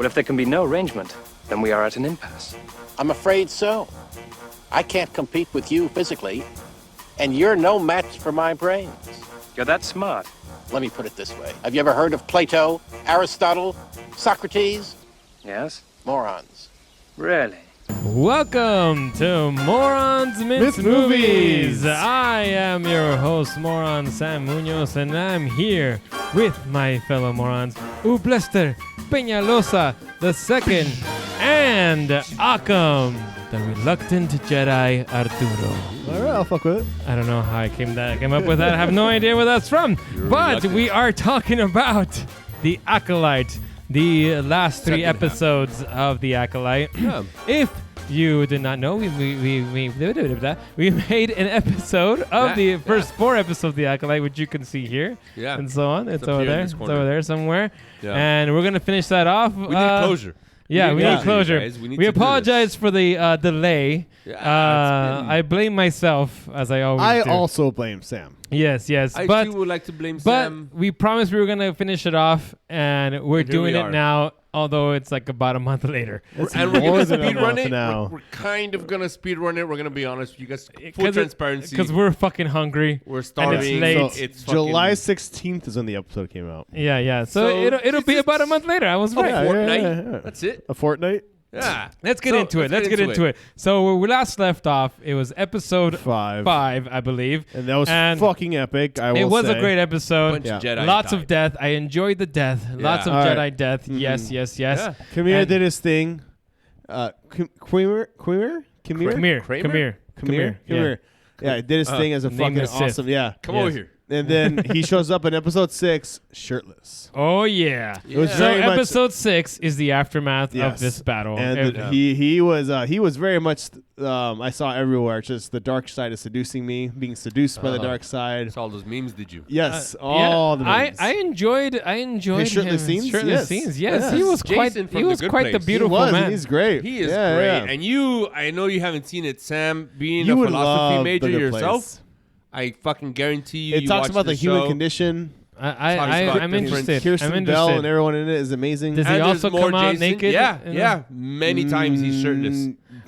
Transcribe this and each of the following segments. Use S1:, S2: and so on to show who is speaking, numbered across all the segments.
S1: Well, if there can be no arrangement, then we are at an impasse.
S2: I'm afraid so. I can't compete with you physically, and you're no match for my brains.
S1: You're that smart.
S2: Let me put it this way. Have you ever heard of Plato, Aristotle, Socrates?
S1: Yes?
S2: Morons.
S1: Really?
S3: Welcome to Morons Mince Movies. I am your host, Moron Sam Munoz, and I'm here with my fellow morons, Ublester Peñalosa II and Akam, the reluctant Jedi Arturo.
S4: All right, I'll fuck with it.
S3: I don't know how I came up with that. I have no idea where that's from. But we are talking about The Acolyte, the last three episodes of The Acolyte.
S4: Yeah.
S3: If you did not know, we made an episode of the first 4 episodes of The Acolyte, which you can see here.
S4: Yeah.
S3: And so on. It's
S4: up
S3: over
S4: here in
S3: there.
S4: this
S3: It's
S4: corner.
S3: over there somewhere.
S4: Yeah.
S3: And we're going to finish that off.
S4: We need closure.
S3: Yeah, we need closure.
S4: Guys. We
S3: apologize for the delay.
S4: Yeah,
S3: I blame myself, as I always do.
S4: I also blame Sam.
S3: Yes.
S5: I
S3: But
S5: too would like to blame
S3: but
S5: Sam.
S3: we promised we were going to finish it off, and we're
S5: And here
S3: doing
S5: we
S3: it
S5: are.
S3: now, although it's like about a month later.
S5: And we're
S4: more
S5: going to
S4: than a
S5: speed run
S4: month
S5: it.
S4: now.
S5: We're kind of going to speed run it. We're going to be honest with you guys. Full transparency.
S3: Because we're fucking hungry.
S5: We're starving.
S3: And it's late.
S4: So
S5: It's
S4: July
S5: fucking-
S4: 16th is when the episode came out.
S3: Yeah. So
S5: So
S3: it'll
S5: it's
S3: be
S5: just
S3: about a month later. I was right.
S5: a fortnight.
S4: yeah.
S5: That's it.
S4: A fortnight?
S5: Yeah.
S3: Let's get into it. Let's get into it. So where we last left off, it was episode
S4: 5.
S3: 5, I believe.
S4: And that was
S3: And
S4: fucking epic, I will
S3: It was
S4: say.
S3: a great episode.
S5: Bunch of Jedi
S3: Lots
S5: died.
S3: of death. I enjoyed the death. Lots of
S4: All
S3: Jedi
S4: right.
S3: death. Yes.
S5: Yeah.
S4: Kamir
S3: And-
S4: did his thing. Kamir? Yeah, he did his thing as a
S3: Name
S4: fucking
S3: the Sith.
S4: awesome. Yeah.
S5: Come over here.
S4: And then he shows up in episode 6 shirtless.
S3: Oh yeah.
S4: It was
S5: Yeah.
S3: So
S4: very much,
S3: episode 6 is the aftermath
S4: Yes.
S3: of this battle.
S4: and he was very much I saw everywhere just the dark side is seducing me, being seduced by the dark side.
S5: Saw all those memes, did you?
S4: Yes, all the memes.
S3: I enjoyed
S4: His shirtless
S3: him.
S4: scenes?
S3: Shirtless
S4: Yes.
S3: scenes. Yes,
S4: Yes.
S3: he was
S5: Jason from
S3: he
S5: The
S3: was
S5: Good
S3: quite the
S5: Place. He
S3: beautiful
S4: he was,
S3: man.
S4: and he's great.
S5: He is
S4: Yeah,
S5: great.
S4: yeah.
S5: And I know you haven't seen it, Sam. Being
S4: You
S5: a
S4: would
S5: philosophy
S4: love
S5: major
S4: The Good
S5: yourself,
S4: Place.
S5: I fucking guarantee you.
S4: It
S5: you
S4: talks
S5: watch
S4: about the human
S5: show.
S4: condition.
S3: I'm interested.
S4: Kirsten
S3: I'm
S4: Bell and
S3: interested.
S4: everyone in it is amazing.
S3: Does he
S5: And
S3: also
S5: there's more
S3: come out
S5: Jason.
S3: naked?
S5: Yeah. Many times he's shirtless.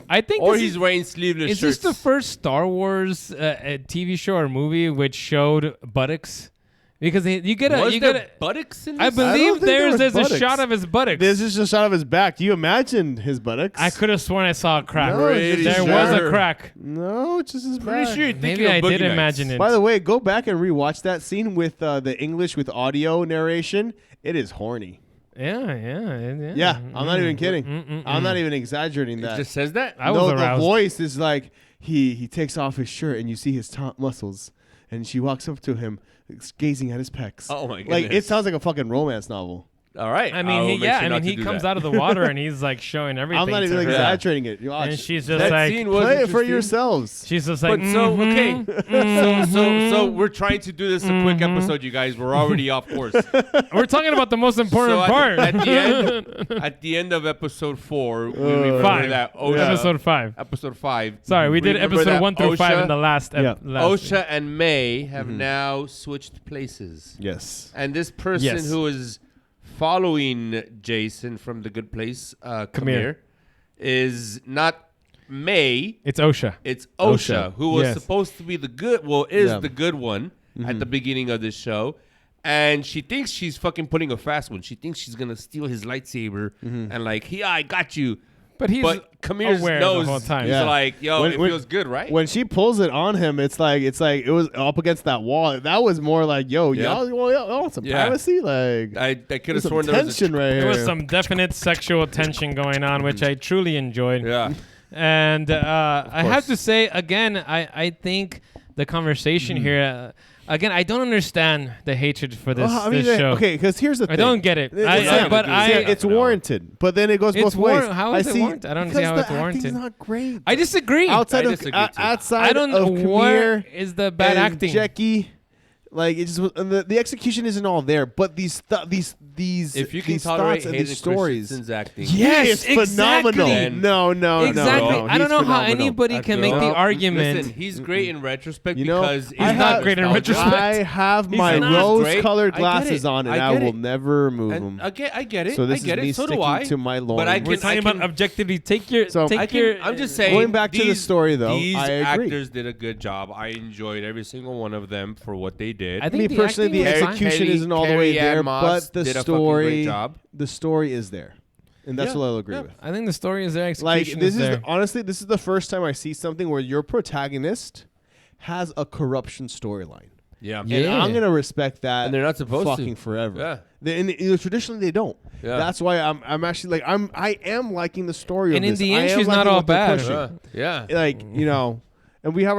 S3: I think
S5: Or
S3: this
S5: he's wearing sleeveless
S3: is
S5: shirts.
S3: this the first Star Wars TV show or movie which showed buttocks? Because you get
S5: Was
S3: you
S5: there
S3: get
S5: buttocks in
S3: I
S5: this?
S3: believe
S4: think there was
S3: there's a
S4: buttocks.
S3: shot of his buttocks.
S4: This is just a shot of his back. Do you imagine his buttocks?
S3: I could have sworn I saw a crack.
S4: No, it's just
S3: there
S4: his
S3: was a
S5: back.
S3: crack.
S4: No, it's just his
S5: Pretty
S4: back.
S5: sure you're thinking
S3: Maybe
S5: of
S3: I
S5: Boogie
S3: did
S5: Nights.
S3: imagine it.
S4: By the way, go back and rewatch that scene with the English with audio narration. It is horny.
S3: Yeah.
S4: Yeah, I'm not even kidding. I'm not even exaggerating
S5: It
S4: that.
S5: just says that?
S3: I was
S4: the
S3: aroused.
S4: voice is like he takes off his shirt and you see his top muscles, and she walks up to him, gazing at his pecs.
S5: Oh, my
S4: Like it
S5: goodness.
S4: sounds like a fucking romance novel.
S5: All right.
S3: I mean, he comes out of the water and he's like showing everything.
S4: I'm not
S3: to
S4: even
S3: her.
S4: exaggerating it. You watch.
S3: And she's just
S5: That
S3: like,
S5: scene was
S4: play it for
S5: interesting.
S4: yourselves.
S3: she's just like,
S5: But so
S3: mhm,
S5: okay, so we're trying to do this a quick episode, you guys. We're already off course.
S3: we're talking about the most important
S5: So
S3: part.
S5: at the end of episode 4, we remember
S3: 5.
S5: that OSHA.
S3: Episode 5.
S5: Episode 5.
S3: Sorry, we did
S5: remember
S3: episode
S5: that
S3: 1 through 5 in the last.
S4: Yeah.
S3: last
S5: OSHA and May have now switched places,
S4: Yes.
S5: and this person
S3: Yes.
S5: who is following Jason from The Good Place, Kamir, is not May.
S3: It's OSHA.
S5: It's OSHA,
S4: OSHA.
S5: who was
S3: Yes.
S5: supposed to be the good, is
S4: Yeah.
S5: the good one at the beginning of this show. And she thinks she's fucking putting a fast one. She thinks she's going to steal his lightsaber and like, I got you.
S3: But he's
S5: But Kamir's
S3: aware
S5: knows
S3: the whole time.
S5: he's
S4: Yeah.
S5: like, yo,
S4: When-
S5: it
S4: when-
S5: feels good, right?
S4: When she pulls it on him, it's like it was up against that wall. That was more like, yo,
S5: Yeah.
S4: y'all want some
S5: Yeah.
S4: privacy? Like
S5: I could have
S4: there's some
S5: sworn there was a
S4: tension right
S3: There
S4: here.
S3: was some definite sexual tension going on, which I truly enjoyed.
S5: Yeah.
S3: And I have
S5: course.
S3: to say, again, I think the conversation here, again, I don't understand the hatred for this,
S4: Well, I mean,
S3: this show.
S4: okay, because here's the thing.
S3: I don't get it.
S4: It's
S5: it's
S4: warranted, but then it goes
S3: It's
S4: both ways.
S3: how is it warranted? I don't see how it's
S4: Because the acting's
S3: warranted.
S4: not great.
S3: I disagree.
S4: outside
S5: I
S4: of
S5: disagree too.
S4: outside
S3: I don't know
S4: of
S3: what
S4: Kamir
S3: is the bad
S4: and
S3: acting.
S4: Jackie, Like it just and the execution isn't all there, but these
S5: If you can
S4: these
S5: tolerate
S4: thoughts and
S5: Hayden
S4: these stories.
S5: Christensen's acting,
S3: Yes,
S4: He is phenomenal.
S3: exactly.
S4: No,
S3: Exactly.
S4: no.
S3: I don't
S4: He's
S3: know how
S4: phenomenal.
S3: anybody can make the argument.
S5: Listen, he's great in retrospect
S4: You know,
S5: because
S4: I
S5: he's
S4: have-
S5: not
S3: great in
S5: nostalgic.
S3: retrospect.
S4: I have
S3: He's
S4: my
S3: not.
S4: rose-colored
S5: I get
S4: glasses
S5: it.
S4: on, and
S5: I
S4: I
S5: get
S4: will
S5: it.
S4: never remove them.
S5: And I get it.
S4: So this
S5: I get
S4: is me
S5: it. So do
S4: sticking
S5: I.
S4: to my lawn.
S5: But I
S3: We're
S5: can,
S3: talking about objectivity. Take your.
S4: So-
S5: I'm just saying.
S4: Going back to the story, though,
S5: these
S4: I agree.
S5: actors did a good job. I enjoyed every single one of them for what they did.
S3: I
S4: I
S3: think
S4: mean, personally, the
S3: acting was fine.
S4: execution isn't all the way
S5: Carrie-Anne
S4: there,
S5: Moss
S4: but the
S5: did a fucking great
S4: story,
S5: job.
S4: the story is there, and that's
S5: Yeah,
S4: what I'll agree
S5: yeah.
S4: with.
S3: I think the story is there.
S4: Like
S3: Execution
S4: this
S3: is
S4: is
S3: there.
S4: honestly, this is the first time I see something where your protagonist has a corruption storyline.
S5: Yeah.
S3: Yeah.
S4: And I'm gonna respect that.
S5: And they're not supposed to.
S4: fucking forever.
S5: Yeah.
S4: Traditionally they don't.
S5: Yeah.
S4: That's why I'm actually like I am liking the story.
S3: And
S4: of
S3: in
S4: this.
S3: the
S4: I
S3: end,
S4: am
S3: she's
S4: liking
S3: not all
S4: what they're
S3: bad.
S4: pushing.
S5: Yeah.
S4: Like and we have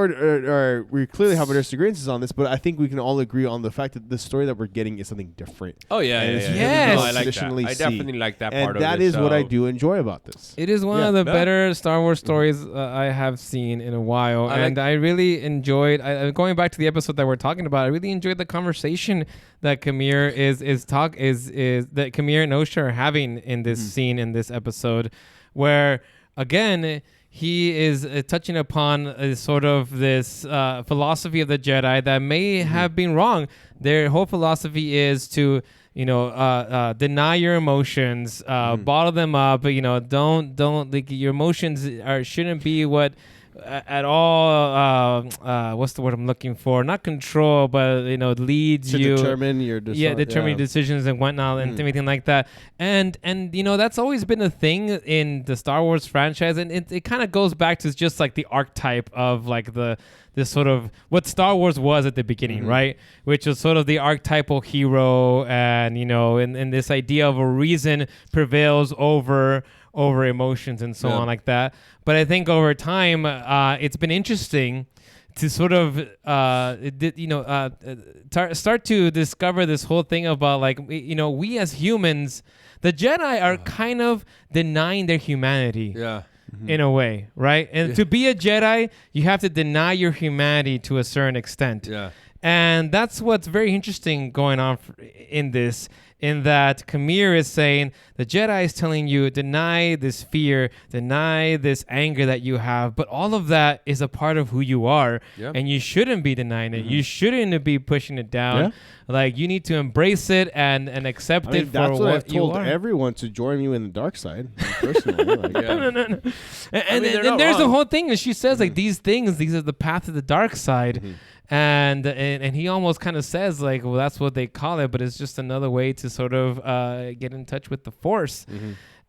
S4: we clearly have our disagreements on this, but I think we can all agree on the fact that the story that we're getting is something different.
S5: Oh yeah.
S4: And
S5: Yeah.
S4: it's
S5: yeah.
S3: Yes.
S5: No, I like that.
S4: traditionally
S5: I
S4: see.
S5: definitely like that
S4: And
S5: part of it.
S4: that is what I
S5: so-
S4: do enjoy about this.
S3: It is one
S4: Yeah.
S3: of the
S5: Yeah.
S3: better Star Wars stories I have seen in a while,
S5: I
S3: and I really enjoyed. Going back to the episode that we're talking about, I really enjoyed the conversation that Kamir is that Kamir and Osha are having in this scene in this episode, where again he is touching upon sort of this philosophy of the Jedi that may have been wrong. Their whole philosophy is to deny your emotions, bottle them up. Don't like your emotions shouldn't be what at all. What's the word I'm looking for? Not control, but leads
S4: To
S3: you.
S4: determine your
S3: Determine your decisions and whatnot and everything like that. And that's always been a thing in the Star Wars franchise, and it kind of goes back to just like the archetype of like this sort of what Star Wars was at the beginning, right? Which was sort of the archetypal hero, and and this idea of a reason prevails over emotions and so on like that. But I think over time, it's been interesting to sort of start to discover this whole thing about like we as humans, the Jedi are kind of denying their humanity.
S5: Yeah.
S3: In a way, right? And to be a Jedi, you have to deny your humanity to a certain extent.
S5: Yeah.
S3: And that's what's very interesting going on in this, in that Kamir is saying the Jedi is telling you deny this fear, deny this anger that you have, but all of that is a part of who you are, and you shouldn't be denying it. You shouldn't be pushing it down.
S4: Yeah.
S3: Like you need to embrace it and accept it for
S4: that's what I've
S3: you
S4: told
S3: are.
S4: everyone to join you in the dark side. Personally, like,
S3: No. And
S5: they're not
S3: there's the
S5: wrong.
S3: whole thing, and she says like these are the path of the dark side. And he almost kind of says like, well, that's what they call it, but it's just another way to sort of get in touch with the Force.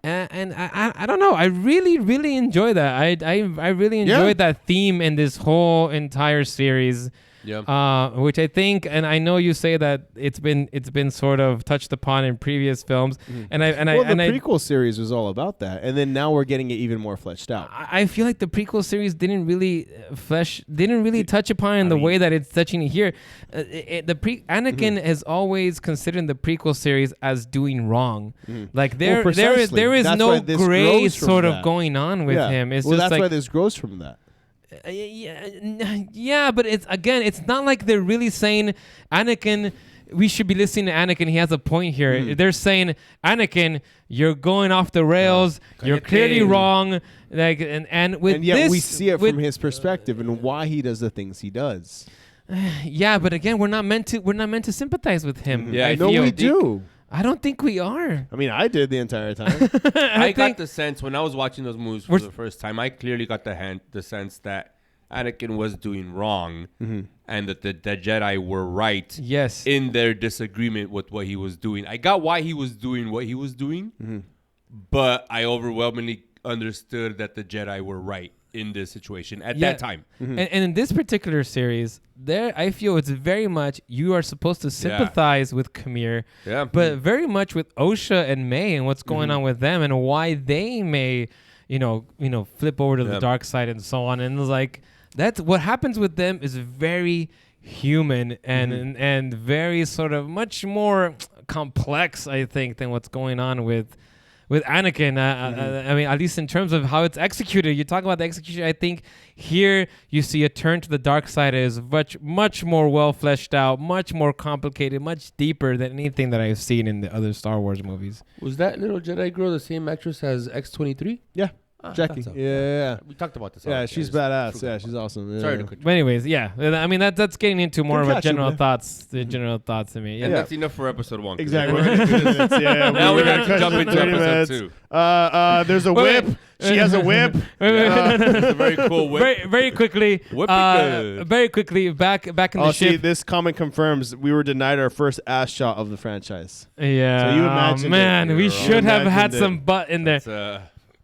S3: And I don't know. I really, really enjoy that. I really enjoyed that theme in this whole entire series.
S5: Yeah.
S3: Which I think, and I know you say that it's been sort of touched upon in previous films, and the
S4: prequel series was all about that, and then now we're getting it even more fleshed out.
S3: I feel like the prequel series didn't really touch upon in the way that it's touching here. Anakin has always considered the prequel series as doing wrong. Like there is
S4: That's
S3: no
S4: why this
S3: gray
S4: grows from
S3: sort of
S4: that.
S3: going on with him. It's just
S4: that's
S3: like
S4: why this grows from that.
S3: yeah, but it's not like they're really saying Anakin. We should be listening to Anakin. He has a point here. They're saying, Anakin, you're going off the rails. You're clearly wrong. Like and with
S4: And yet
S3: this,
S4: we see it from his perspective and why he does the things he does.
S3: Yeah, but again, we're not meant to sympathize with him.
S5: Yeah,
S3: I
S4: No,
S3: feel.
S4: we do.
S3: I don't think we are.
S4: I mean, I did the entire time.
S5: I got
S3: think-
S5: the sense when I was watching those movies for the first time, I clearly got the sense that Anakin was doing wrong and that the Jedi were right
S3: Yes.
S5: in their disagreement with what he was doing. I got why he was doing what he was doing, but I overwhelmingly understood that the Jedi were right in this situation at that time.
S3: And in this particular series, I feel it's very much you are supposed to sympathize with Kamir, but very much with Osha and May and what's going on with them and why they may, flip over to the dark side and so on. And it's like that's what happens with them is very human and very sort of much more complex, I think, than what's going on with with Anakin. I mean, at least in terms of how it's executed. You talk about the execution. I think here you see a turn to the dark side is much more well fleshed out, much more complicated, much deeper than anything that I've seen in the other Star Wars movies.
S5: Was that little Jedi girl the same actress as X-23?
S4: Yeah. Jackie.
S5: So.
S4: Yeah.
S5: We talked about this.
S4: Yeah,
S5: already.
S4: she's badass. Yeah, she's awesome. Yeah.
S5: Sorry to cut you.
S3: But anyways, yeah. I mean, that's getting into more
S4: Good
S3: of a
S4: catch,
S3: general
S4: man.
S3: thoughts. The general thoughts to me.
S5: And
S3: Yeah.
S5: that's enough for episode 1. 'cause
S4: Exactly.
S5: we're already-
S4: 20 minutes, yeah,
S5: Now we're
S4: gonna
S5: going to jump into
S4: 30
S5: episode
S4: minutes.
S5: 2.
S4: There's a
S3: Wait,
S4: whip. She has a whip.
S5: It's a very cool whip.
S3: Very quickly.
S5: Whippy good.
S3: Very quickly. Back in the
S4: See,
S3: ship.
S4: this comment confirms we were denied our first ass shot of the franchise.
S3: Yeah.
S4: So you imagined it.
S3: man, we
S5: You're
S3: should
S4: wrong.
S3: have had
S4: Imagined
S3: some
S4: it.
S3: butt in there.
S5: It's,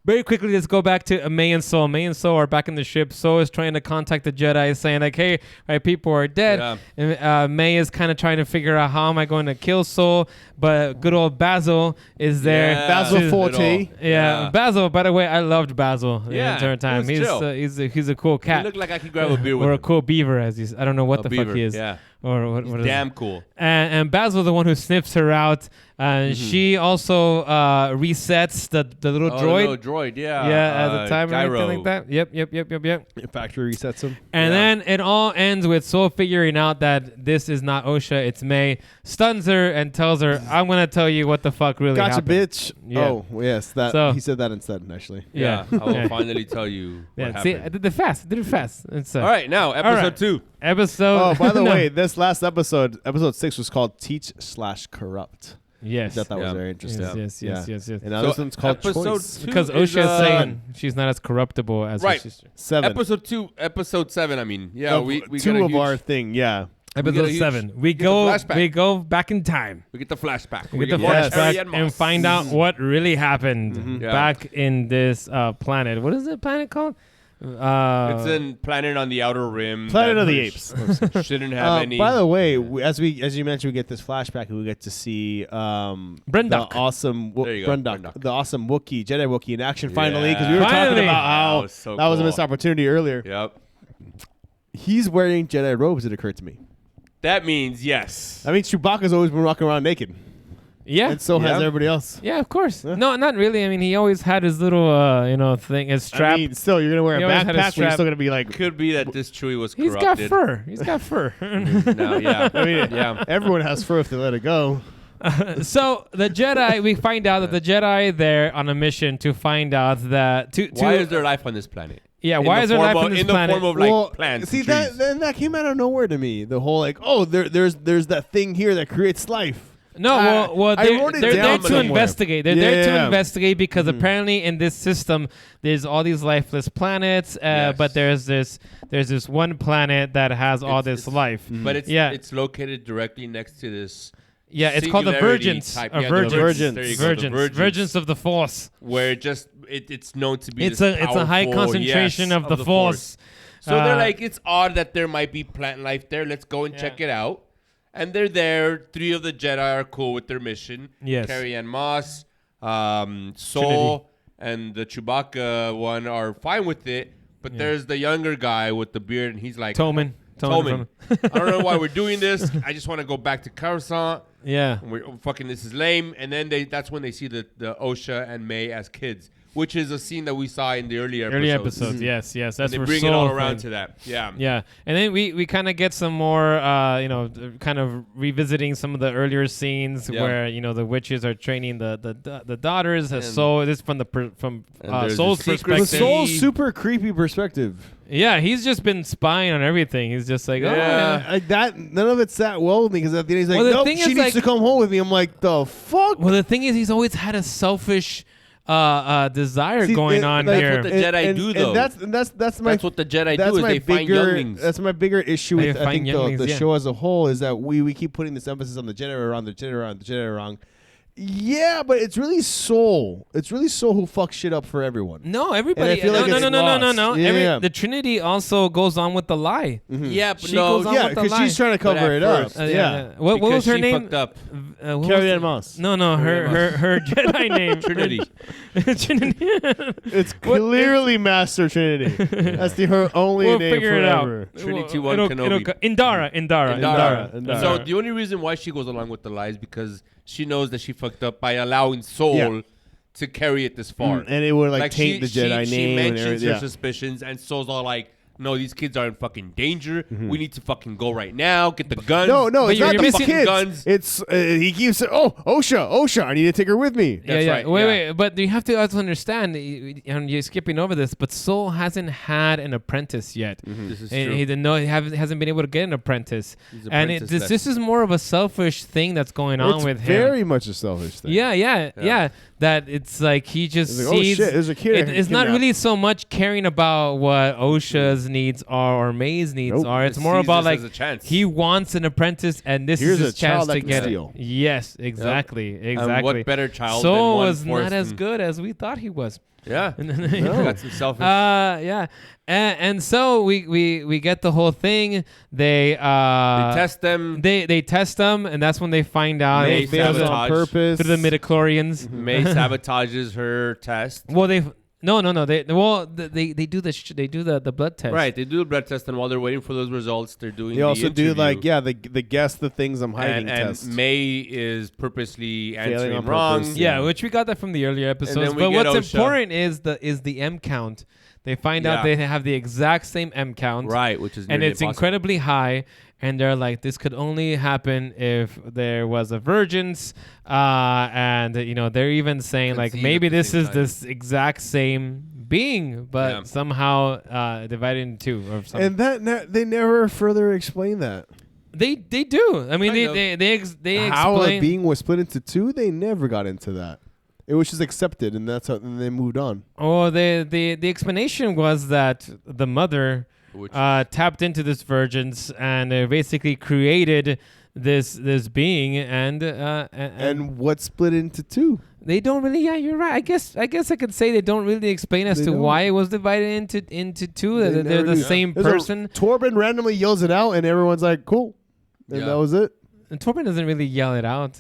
S3: Very quickly, let's go back to May and Soul. May and Soul are back in the ship. Soul is trying to contact the Jedi, saying like, "Hey, my people are dead."
S5: Yeah.
S3: And May is kind of trying to figure out how am I going to kill Soul, but good old Basil is there.
S5: Yeah.
S4: Basil
S3: She's-
S4: Forte.
S3: Yeah, Basil. By the way, I loved Basil the
S5: Yeah,
S3: entire time.
S5: he was chill.
S3: He's a cool
S5: You
S3: cat.
S5: look like I could grab a beer with
S3: or a
S5: him.
S3: cool beaver, as he's. I don't know what
S5: A
S3: the
S5: beaver,
S3: fuck he is.
S5: Yeah.
S3: Or what
S5: He's
S3: is
S5: damn cool.
S3: and Basil, the one who sniffs her out, she also resets the little droid.
S5: Oh, droid, yeah.
S3: Yeah, at the time or anything
S5: Gyro.
S3: like that. Yep.
S4: Factory resets him.
S3: And then it all ends with Soul figuring out that this is not Osha, it's May. Stuns her and tells her, "I'm gonna tell you what the fuck really
S4: Gotcha,
S3: happened."
S4: bitch.
S3: Yeah.
S4: Oh, yes. That
S3: So-
S4: he said that instead, actually.
S5: Yeah,
S3: Yeah.
S5: I will
S3: Yeah.
S5: finally tell you what
S3: Yeah, see, I
S5: happened.
S3: did it fast. It's
S5: All right, now episode
S3: right.
S5: 2.
S3: episode.
S4: Oh, by the
S3: No.
S4: way, this last episode 6, was called Teach/Corrupt.
S3: yes,
S4: I thought that was
S5: Yeah.
S4: very interesting.
S3: yes.
S4: And now this one's called
S5: episode
S4: Choice.
S5: 2
S3: Because
S5: is,
S3: Osha is saying
S5: 7.
S3: she's not as corruptible as
S5: Right.
S3: her sister.
S4: 7.
S5: Episode 7. I mean, yeah,
S4: Of
S5: we
S4: two
S5: got a
S4: of
S5: huge,
S4: our thing, yeah.
S3: Episode
S5: huge-
S3: 7.
S5: we get the flashback.
S3: We go back in time.
S5: We get the flashback.
S3: We get the
S5: more
S4: Yes.
S5: Terry
S3: flashback
S5: Moss.
S3: and find out what really happened
S5: Yeah.
S3: back in this planet. What is the planet called?
S5: It's a planet on the outer rim.
S4: Planet
S5: that
S4: of the Apes.
S5: Shouldn't have any.
S4: By the way, as you mentioned, we get this flashback and we get to see the
S3: Brendok.
S4: awesome
S5: There you go,
S4: Brendok,
S5: Brendok.
S4: the awesome Wookiee, Jedi Wookiee in action finally, because we were
S3: Finally.
S4: talking about how
S5: That was so
S4: that was a
S5: cool.
S4: missed opportunity earlier.
S5: Yep.
S4: He's wearing Jedi robes. It occurred to me.
S5: That means yes.
S4: I mean, Chewbacca's always been walking around naked,
S3: Yeah.
S4: and so has
S5: Yeah.
S4: everybody else.
S3: Yeah, of course. No, not really. I mean, he always had his little, thing, his strap.
S4: I mean, still, you're gonna wear a
S3: He always had a
S4: backpack, but you're
S3: strap.
S4: still gonna be like.
S5: Could be that this Chewie was
S3: He's
S5: corrupted.
S3: got fur. He's got fur.
S5: No, yeah.
S4: I mean,
S5: Yeah.
S4: everyone has fur if they let it go.
S3: So the Jedi, we find out that the Jedi they're on a mission to find out that
S5: Why is there life on this planet?
S3: yeah
S5: In
S3: why
S5: the
S3: is there
S5: form
S3: life
S5: of-
S3: on this
S5: in
S3: planet?
S5: the form of like plants?
S4: see
S5: and
S4: that
S5: trees?
S4: then that came out of nowhere to me. The whole like, oh, there's that thing here that creates life.
S3: No, well,
S4: I
S3: they're,
S4: wrote it
S3: they're there
S4: down
S3: to
S4: somewhere.
S3: investigate. They're there to
S4: Yeah.
S3: investigate because apparently in this system there's all these lifeless planets,
S5: Yes.
S3: but there's this one planet that has all
S5: It's-
S3: this life.
S5: But it's
S3: Yeah.
S5: it's located directly next to this.
S3: Yeah, it's called the
S5: singularity
S3: Virgins.
S5: type-
S3: Or
S5: yeah, the
S3: Virgins.
S4: Virgins.
S5: There you go, the
S3: Virgins. Virgins of the Force.
S5: where it's known to be.
S3: It's
S5: this
S3: a high
S5: powerful-
S3: concentration
S5: yes,
S3: of the Force.
S5: So they're
S3: Uh,
S5: like, it's odd that there might be plant life there. Let's go and check it out. And they're there. 3 of the Jedi are cool with their mission.
S3: Yes.
S5: Carrie-Anne Moss, Soul, and the Chewbacca one are fine with it. But there's the younger guy with the beard, and he's like,
S3: Tolman.
S5: Tolman. I don't know why we're doing this. I just want to go back to Coruscant.
S3: Yeah.
S5: And we're fucking, this is lame. And then that's when they see the Osha and May as kids, which is a scene that we saw in the earlier episodes.
S3: Yes. That's
S5: And they
S3: where
S5: bring it all
S3: Soul
S5: around
S3: finds-
S5: to that. Yeah.
S3: Yeah, and then we kind of get some more, kind of revisiting some of the earlier scenes
S5: Yeah.
S3: where the witches are training the daughters.
S5: And-
S3: So this from
S5: there's
S3: Soul's
S5: the secret
S4: The
S3: perspective.
S4: Soul's super creepy perspective.
S3: Yeah, he's just been spying on everything. He's just like,
S5: Yeah.
S4: Like that, none of it sat well with me because at the end he's like,
S3: Well, the
S4: nope,
S3: thing
S4: she
S3: is,
S4: needs
S3: like-
S4: to come home with me. I'm like, the fuck.
S3: Well, the thing is, he's always had a selfish desire
S4: See,
S3: going
S4: it-
S3: on
S4: like,
S3: here.
S5: what the Jedi do, though.
S4: And that's my
S5: That's what the Jedi
S4: that's
S5: do is
S4: my
S5: they find
S4: bigger
S5: younglings.
S4: that's my bigger issue
S3: They
S4: with I
S3: find
S4: think
S3: younglings,
S4: the
S3: yeah.
S4: show as a whole is that we keep putting this emphasis on the Jedi wrong, the Jedi wrong, the Jedi wrong. Yeah, but it's really Soul. It's really Soul who fucks shit up for everyone.
S3: No, everybody.
S4: feel like
S3: no,
S4: it's
S3: no.
S4: lost. Yeah.
S3: The Trinity also goes on with the lie.
S5: Yeah, but
S3: She
S5: no.
S3: goes on
S4: Yeah,
S3: with the
S4: because
S3: lie.
S4: she's trying to
S5: But
S4: cover
S5: at
S4: it up.
S5: first-
S4: Yeah.
S3: What was her
S5: she
S3: name?
S5: fucked up.
S3: What was
S4: Carrie-Anne
S3: it?
S4: Moss.
S3: No, her Jedi name.
S5: Trinity.
S3: Trinity.
S4: It's clearly Master Trinity. That's her only
S3: We'll
S4: name
S3: figure it out.
S5: Trinity
S3: It'll-
S5: 1 Kenobi.
S3: Indara.
S4: Indara.
S5: So the only reason why she goes along with the lies because she knows that she fucked up by allowing Soul to carry it this far.
S4: And it would like taint the Jedi
S5: she
S4: name. and
S5: mentions
S4: everything.
S5: her
S4: Yeah.
S5: suspicions, and Soul's all like, "No, these kids are in fucking danger. We need to fucking go right now. Get the guns."
S4: No,
S3: But
S4: it's
S3: you're
S4: not these
S3: missing
S4: kids.
S5: guns.
S4: It's he keeps saying, "Oh, Osha, I need to take her with me."
S5: That's right,
S3: Wait. But you have to also understand, and you're skipping over this, but Soul hasn't had an apprentice yet.
S5: This is
S3: And
S5: true.
S3: he didn't know, hasn't been able to get an apprentice.
S5: He's
S3: And
S5: apprentice-less.
S3: this is more of a selfish thing that's going on
S4: It's
S3: with him.
S4: very much a selfish thing.
S3: Yeah. That it's like he just
S4: It's like, oh,
S3: sees.
S4: shit, there's a kid I can
S3: It's not
S4: kidnap.
S3: really so much caring about what Osha's needs are or May's needs
S4: Nope.
S3: are. It's
S5: He
S3: more
S5: sees
S3: about
S5: this
S3: like
S5: as a chance.
S3: he wants an apprentice, and this
S4: Here's
S3: is
S4: a
S3: his chance
S4: child that
S3: to
S4: can
S3: get
S4: steal.
S3: it. Yes, exactly.
S5: And what better child
S3: Soul
S5: than one
S3: was not
S5: forced
S3: as
S5: and-
S3: good as we thought he was.
S5: Yeah.
S3: No.
S5: Got some selfish.
S3: Yeah, and so we get the whole thing. They
S5: they test them.
S3: They test them, and that's when they find out
S5: May
S3: through
S4: fails
S3: the-
S5: sabotage.
S4: on purpose.
S3: through the midichlorians.
S5: May sabotages her test.
S3: Well, they do the blood test.
S5: Right, they do a blood test, and while they're waiting for those results, they're doing.
S4: They
S5: the
S4: also do
S5: interview.
S4: like the guess the things I'm hiding
S5: and
S4: test.
S5: May is purposely
S4: Failing
S5: answering
S4: on
S5: wrong.
S4: purpose.
S3: Yeah, which we got that from the earlier episodes.
S5: then we
S3: But
S5: get
S3: what's
S5: Osha.
S3: important is the M count. They find out
S5: Yeah.
S3: they have the exact same M count.
S5: Right, which is
S3: And
S5: nearly
S3: it's
S5: impossible.
S3: incredibly high. And they're like, this could only happen if there was a virgins. And, they're even saying, like,
S5: Conceived
S3: maybe
S5: at the
S3: this
S5: same
S3: is
S5: time.
S3: this exact same being, but
S5: Yeah.
S3: somehow divided in two or something.
S4: And that they never further explain that.
S3: They do. I mean,
S5: Kind of.
S3: they
S4: How a
S3: explain.
S4: being was split into two, they never got into that. It was just accepted, and that's how and they moved on.
S3: Oh, the explanation was that the mother
S5: Which-
S3: tapped into this virgins and basically created this being and
S4: And what split into two?
S3: they don't really. Yeah, you're right. I guess I could say they don't really explain as
S4: They
S3: to
S4: don't.
S3: why it was divided into two.
S4: They
S3: They're
S4: never
S3: the
S4: do.
S3: same
S4: There's a-
S3: person.
S4: Torben randomly yells it out, and everyone's like, "Cool," and
S5: Yeah.
S4: that was it.
S3: And Torben doesn't really yell it out.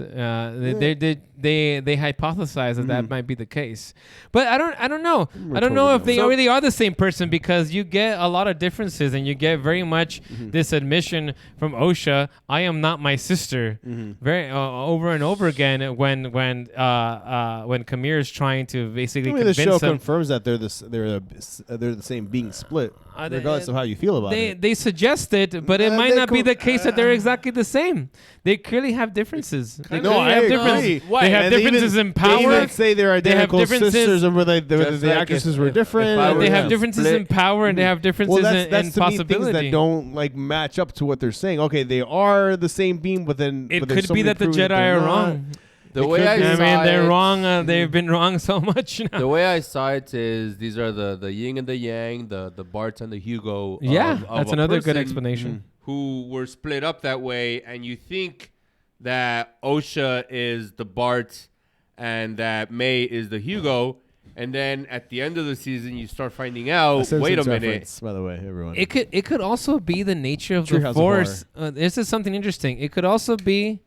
S3: They hypothesize that might be the case, but I don't know. I don't know if they
S4: So-
S3: really are the same person because you get a lot of differences and you get very much this admission from Osha. I am not my sister. Very over and over again when Kamir is trying to basically
S4: I mean, the show
S3: convince him.
S4: confirms that they're the same being split,
S3: they-
S4: regardless of how you feel about it.
S3: They suggest it, but it might
S4: they
S3: not be
S4: co-
S3: the case that they're exactly the same. They clearly have differences. They
S4: No,
S3: clearly
S4: I
S3: have
S4: agree.
S3: differences.
S5: Why?
S3: They have
S4: And they
S3: differences
S4: even-
S3: in
S4: They
S3: power.
S4: even say they're
S3: They have
S4: identical
S3: differences-
S4: sisters, and where the
S5: Just like
S4: actresses
S5: if-
S4: were
S5: if
S4: different.
S5: I were
S3: They
S5: to
S3: have differences in
S5: split-
S3: power and they have differences
S4: Well, that's
S3: in
S4: to me things
S3: possibility.
S4: that don't like match up to what they're saying. Okay, they are the same being, but then
S3: It
S4: but there's
S3: could
S4: so
S3: be
S4: many
S3: that the
S4: proving
S3: Jedi
S4: they're
S3: are
S4: not.
S3: wrong.
S5: The
S4: It
S5: way
S4: could
S5: I
S4: be.
S3: I
S5: saw
S3: mean, they're
S5: it-
S3: wrong. They've been wrong so much now.
S5: The way I saw it is these are the yin and the yang, the Bart and the Hugo.
S3: Yeah,
S5: of
S3: that's
S5: a
S3: another good
S5: person
S3: explanation.
S5: Who were split up that way, and you think that Osha is the Bart and that May is the Hugo, and then at the end of the season you start finding out.
S4: Simpsons
S5: Wait a minute.
S4: reference, by the way, everyone.
S3: It could also be the nature of
S4: Treehouse
S3: the
S4: of
S3: Force. This is something interesting. It could also be.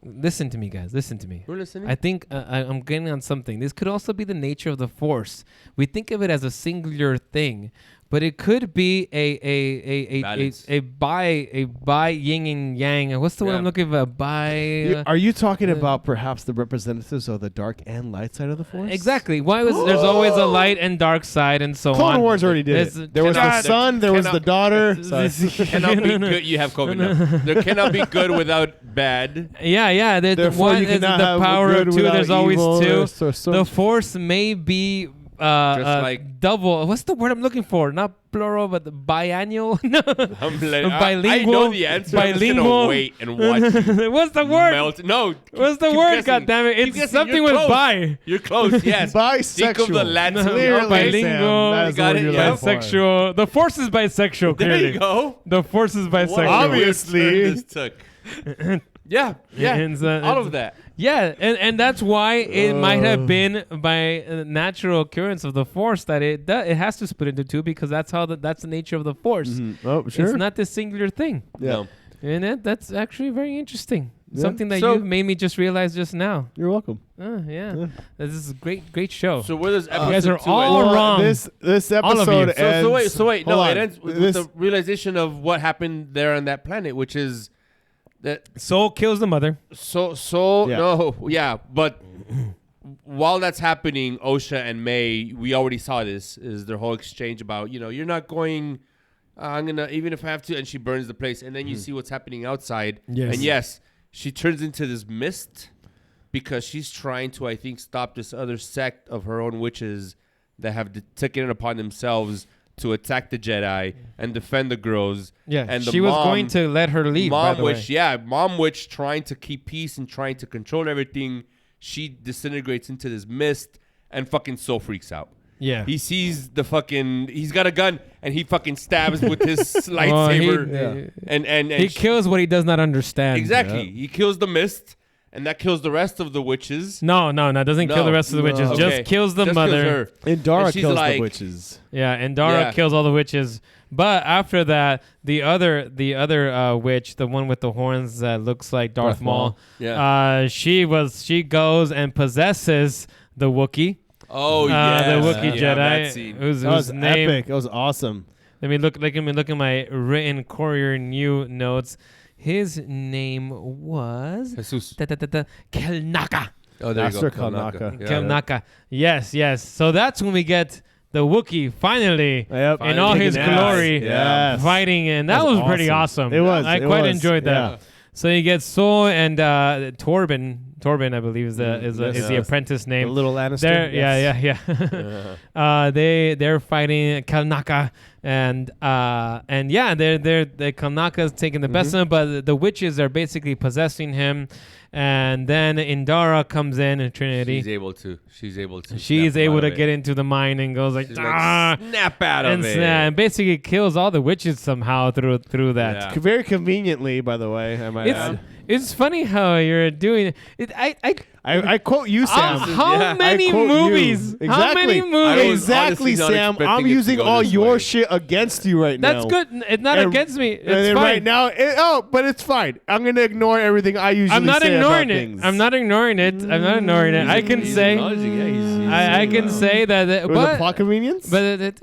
S3: Listen to me, guys. Listen to me.
S5: We're listening.
S3: I think I'm getting on something. This could also be the nature of the Force. We think of it as a singular thing, but it could be
S5: Balance.
S3: a bi yin and yang. What's the word
S5: Yeah.
S3: I'm looking for? Bi.
S4: Are you talking about perhaps the representatives of the dark and light side of the Force?
S3: Exactly. Why was there's always a light and dark side and so
S4: Clone
S3: on.
S4: Wars already did
S3: There's-
S4: it. There was the
S3: cannot-
S4: son, there was the
S5: cannot-
S4: daughter. Sorry.
S5: cannot be good. You have COVID now. There cannot be good without bad.
S3: Yeah. There's the
S4: Therefore,
S3: one
S4: you
S3: is
S4: cannot
S3: the
S4: have
S3: power
S4: good
S3: of two.
S4: without
S3: There's always
S4: evil.
S3: two.
S4: So
S3: The Force may be
S5: like-
S3: double. What's the word I'm looking for? Not plural, but the biannual. No.
S5: I'm like,
S3: Bilingual.
S5: I know the answer. I'm just
S3: Bilingual.
S5: gonna wait and watch you
S3: What's the word?
S5: melt. No.
S3: What's the
S5: keep
S3: word?
S5: guessing.
S3: God damn it!
S5: Keep
S3: It's
S5: guessing.
S3: something
S5: You're
S3: with
S5: close.
S3: bi.
S5: You're close. Yes. Think of the
S4: Bisexual.
S5: Latin.
S4: Clearly,
S3: Bilingual.
S4: Sam, that is
S5: Got
S4: the
S5: it,
S4: word you're
S5: yeah.
S4: looking for.
S3: Bisexual. The Force is bisexual.
S5: There
S3: Clearly.
S5: you go.
S3: The Force is bisexual.
S5: What a
S4: Obviously.
S5: weird turn this took. Yeah.
S3: And,
S5: All of that.
S3: Yeah, and that's why it might have been by natural occurrence of the Force that it has to split into two because that's the nature of the Force.
S4: Oh, sure.
S3: It's not this singular thing,
S4: Yeah.
S5: No.
S3: and that's actually very interesting.
S4: Yeah.
S3: Something that
S5: So-
S3: you made me just realize just now.
S4: You're welcome.
S3: Yeah. This is a great show.
S5: So where does episode
S3: guys are
S5: 2
S3: all
S5: end?
S3: wrong.
S4: This
S3: All of you.
S4: episode ends.
S5: So wait.
S4: Hold
S5: No,
S4: on.
S5: it ends with
S4: This-
S5: the realization of what happened there on that planet, which is that
S3: Soul kills the mother.
S5: so
S4: Yeah.
S5: no, yeah, but while that's happening, Osha and May, we already saw this, is their whole exchange about, you're not going, I'm going to, even if I have to, and she burns the place. And then you see what's happening outside.
S3: Yes.
S5: And yes, she turns into this mist because she's trying to, I think, stop this other sect of her own witches that have taken it upon themselves to attack the Jedi and defend the girls.
S3: Yeah,
S5: and
S3: she was going to let her leave, by the way.
S5: Mom witch trying to keep peace and trying to control everything. She disintegrates into this mist and fucking Soul freaks out.
S3: Yeah.
S5: He sees he's got a gun and he fucking stabs with his lightsaber. And
S3: he kills what he does not understand.
S5: Exactly. Yeah. He kills the mist. And that kills the rest of the witches.
S3: No, doesn't kill the rest of the witches.
S5: Okay.
S3: Just kills the mother.
S4: Indara kills the witches.
S3: Yeah, Indara kills all the witches. But after that, the other witch, the one with the horns that looks like Darth Maul, she goes and possesses the Wookiee.
S5: Oh yeah,
S3: the Wookiee Jedi. Whose name?
S4: Epic. It was awesome.
S3: Let me look at my written Courier New notes. His name was
S5: Jesus.
S3: Kelnaka.
S5: Oh, there
S4: Master
S5: you go.
S4: Kelnaka.
S3: Kelnaka. Yes. So that's when we get the Wookiee finally in all his glory fighting, and that was pretty awesome.
S4: It was.
S3: I quite enjoyed that. Yeah. So you get Soul and Torben. Torben, I believe, is the apprentice name.
S4: The little Lannister.
S3: They're fighting Kalnaka, and the Kalnaka's taking the best of him, but the witches are basically possessing him, and then Indara comes in Trinity.
S5: She's able to.
S3: She's able to get into the mind and goes like
S5: snap out of it,
S3: and basically kills all the witches somehow through that.
S4: Yeah. Very conveniently, by the way, I might add.
S3: It's funny how you're doing it.
S4: I quote you, Sam.
S3: How many movies?
S4: Exactly.
S3: How many movies?
S4: Exactly, Sam. I'm using all your shit against you right now.
S3: That's good. It's not against me. It's fine.
S4: Right now, but it's fine. I'm gonna ignore everything I usually say.
S3: I'm not ignoring it.
S4: Things.
S3: I'm not ignoring it. I can say. I can say that.
S4: But plot convenience.
S3: But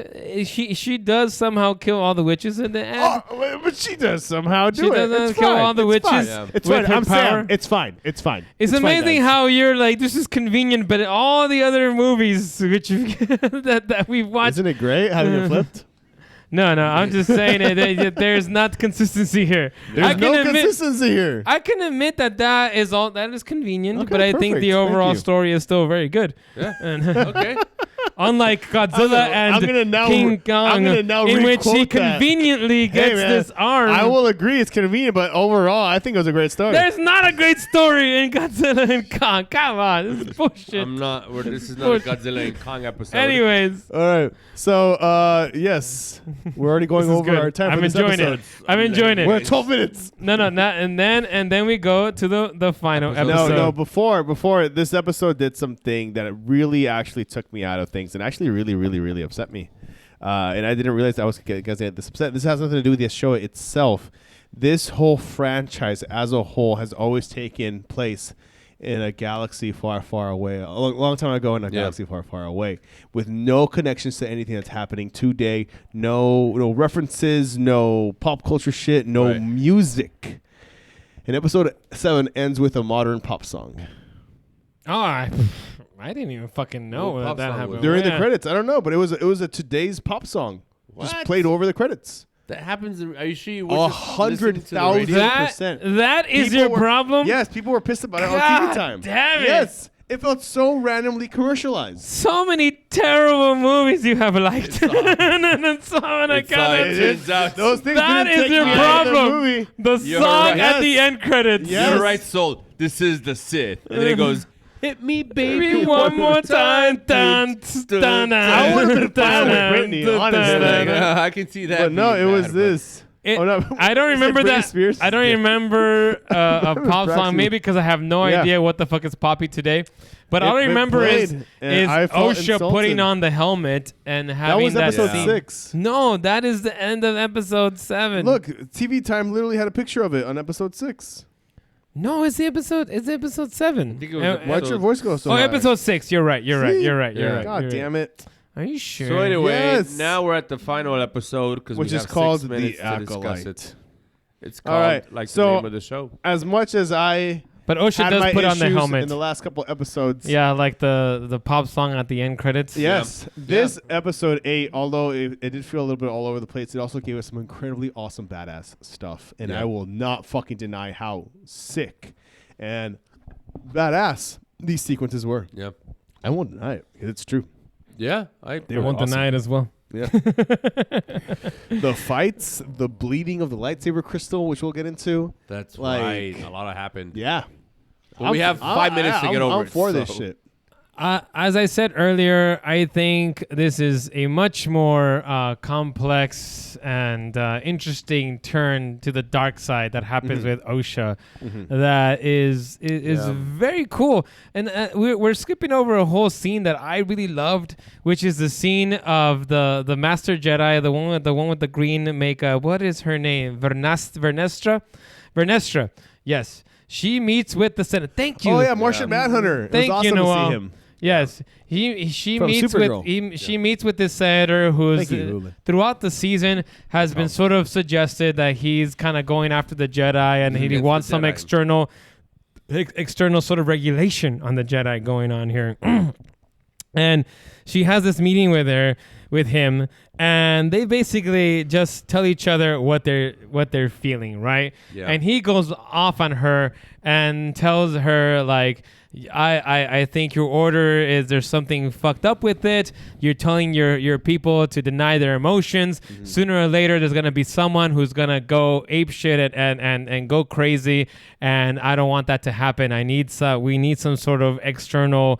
S3: she does somehow kill all the witches in the end.
S4: But she does somehow do it.
S3: She doesn't kill all the witches.
S4: It's fine. I'm Sam. It's fine. It's fine.
S3: It's amazing how you're like, this is convenient, but all the other movies which that we've watched.
S4: Isn't it great having it flipped?
S3: No, I'm just saying that there's not consistency here.
S4: There's no consistency here.
S3: I can admit that is convenient, but I think the overall story is still very good.
S5: Yeah.
S3: Okay. Unlike Godzilla and King Kong, in which he conveniently gets this arm.
S4: I will agree it's convenient, but overall, I think it was a great story.
S3: There's not a great story in Godzilla and Kong. Come on, this is bullshit.
S5: This is not a Godzilla and Kong episode.
S3: Anyways.
S4: All right. So, yes. We're already going over our time for this episode.
S3: I'm enjoying it.
S4: We're at 12 minutes.
S3: No, not, and then we go to the final episode.
S4: No, before this episode did something that really actually took me out of things and actually really, really, really upset me. And I didn't realize I was going to get this upset. This has nothing to do with the show itself. This whole franchise as a whole has always taken place in a galaxy far, far away. A long time ago in a galaxy far, far away, with no connections to anything that's happening today. No references, no pop culture shit, no music. And episode 7 ends with a modern pop song.
S3: Oh, I didn't even fucking know that happened.
S4: During the credits. I don't know, but it was a today's pop song.
S5: What?
S4: Just played over the credits.
S5: That happens. Are you sure you
S4: 100,000%.
S3: That is your problem?
S4: Yes, people were pissed about it on TV time.
S3: Damn it.
S4: Yes. It felt so randomly commercialized.
S3: So many terrible movies you have liked.
S5: Those
S4: things
S3: that
S4: didn't
S3: is your
S4: take me out of the
S3: problem.
S4: movie.
S3: The song at the end credits.
S4: Yes.
S5: You're right, Soul. This is the Sith. And then it goes, hit me, baby,
S3: one more time. Dun, dun,
S4: I would have been fine with Britney, honestly.
S5: I can see that.
S4: But no, it was this.
S3: I don't remember that.
S4: Spears?
S3: I don't remember a pop song, maybe because I have no idea what the fuck is poppy today. But all I remember is Osha putting on the helmet and having that
S4: was episode
S3: scene.
S4: 6.
S3: No, that is the end of episode 7.
S4: Look, TV Time literally had a picture of it on episode 6.
S3: No, it's episode 7.
S4: Why'd your voice go so high?
S3: Episode 6. You're right. You're right.
S4: God damn it.
S3: Are you sure?
S5: So anyway, now we're at the final episode
S4: which is called The Acolyte.
S5: It's called like the name of the show.
S4: As much as I
S3: But Osha
S4: had
S3: does
S4: my
S3: put on the
S4: issues
S3: helmet.
S4: in the last couple episodes.
S3: Yeah, like the pop song at the end credits.
S4: Yes, this episode 8, although it did feel a little bit all over the place, it also gave us some incredibly awesome badass stuff, and I will not fucking deny how sick and badass these sequences were.
S5: Yeah.
S4: I won't deny it. It's true.
S5: Yeah.
S3: I
S4: were
S3: won't
S4: awesome.
S3: deny it as well.
S4: Yeah. The fights, the bleeding of the lightsaber crystal, which we'll get into.
S5: That's
S4: Like-
S5: right. A lot happened.
S4: Yeah.
S5: Well, we have 5 minutes to get over
S4: I'm
S5: it,
S4: for this
S5: so-
S4: shit.
S3: As I said earlier, I think this is a much more complex and interesting turn to the dark side that happens with Osha. That is very cool. And we're skipping over a whole scene that I really loved, which is the scene of the Master Jedi, the one with the green makeup. What is her name? Vernestra. Yes, she meets with the Senate. Thank you.
S4: Oh yeah, Martian Manhunter. It
S3: Thank
S4: was
S3: you,
S4: awesome to
S3: Noel.
S4: see him.
S3: Yes, she
S4: From
S3: meets
S4: Supergirl.
S3: with she meets with this senator who's
S4: Thank you, Ruben.
S3: throughout the season has been sort of suggested that he's kind of going after the Jedi and he
S5: Against
S3: wants
S5: the
S3: some
S5: Jedi.
S3: external sort of regulation on the Jedi going on here. And she has this meeting with him, and they basically just tell each other what they're feeling, right?
S5: Yeah.
S3: And he goes off on her and tells her like, I think your order is there's something fucked up with it. You're telling your people to deny their emotions. Sooner or later, there's gonna be someone who's gonna go ape shit and go crazy, and I don't want that to happen. We need some sort of external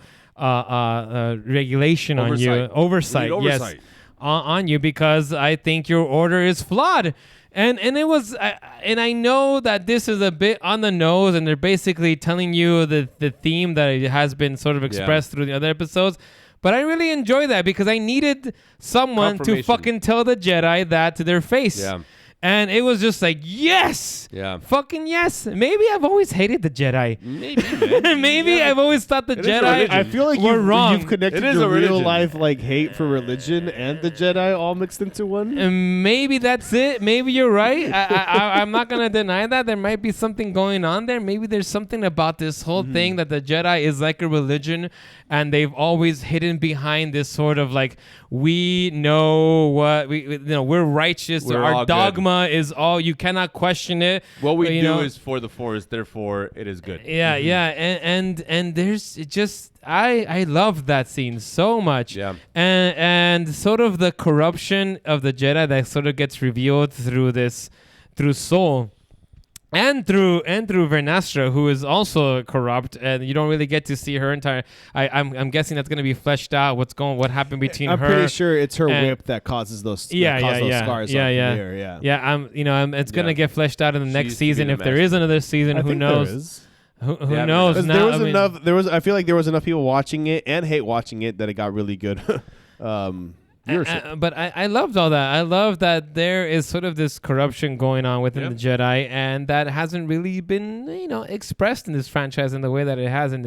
S3: regulation on you, oversight. Yes, on you, because I think your order is flawed. And it was, and I know that this is a bit on the nose, and they're basically telling you the theme that it has been sort of expressed through the other episodes. But I really enjoy that because I needed someone to
S5: Confirmation.
S3: fucking tell the Jedi that to their face.
S5: Yeah.
S3: And it was just like, yes,
S5: Yeah.
S3: fucking yes. Maybe I've always hated the Jedi.
S5: Maybe, man.
S3: Maybe I've always thought the
S5: It is a
S3: Jedi
S5: religion.
S4: I feel like
S3: were wrong.
S4: you've connected
S5: It is
S4: your
S5: a
S4: real
S5: religion.
S4: life like hate for religion and the Jedi all mixed into one.
S3: And maybe that's it. Maybe you're right. I'm not going to deny that. There might be something going on there. Maybe there's something about this whole thing that the Jedi is like a religion, and they've always hidden behind this sort of like, we know what we're righteous.
S5: We're
S3: Our
S5: all good.
S3: dogma is all, you cannot question it.
S5: What we
S3: But, you
S5: do
S3: know,
S5: is for the Force, therefore it is good.
S3: yeah, and there's just I love that scene so much.
S5: Yeah.
S3: And sort of the corruption of the Jedi that sort of gets revealed through Soul. And through Vernastra, who is also corrupt, and you don't really get to see her entire. I'm guessing that's going to be fleshed out. What happened between
S4: I'm
S3: her?
S4: pretty sure it's her
S3: and-
S4: whip that causes those. Those scars.
S3: yeah.
S4: Yeah.
S3: It's going to
S5: Yeah.
S3: get fleshed out in the
S5: She
S3: next
S5: used to be
S3: season
S5: the
S3: if there is
S5: master.
S3: another season.
S4: I
S3: Who
S4: think there
S3: knows?
S4: is.
S3: Who
S5: Yeah,
S3: knows?
S4: 'Cause
S3: Now,
S4: there was
S3: I mean-
S4: enough. I feel like there was enough people watching it and hate watching it that it got really good. Viewership.
S3: But I loved all that. I love that there is sort of this corruption going on within
S5: Yep.
S3: the Jedi, and that hasn't really been, expressed in this franchise in the way that it has in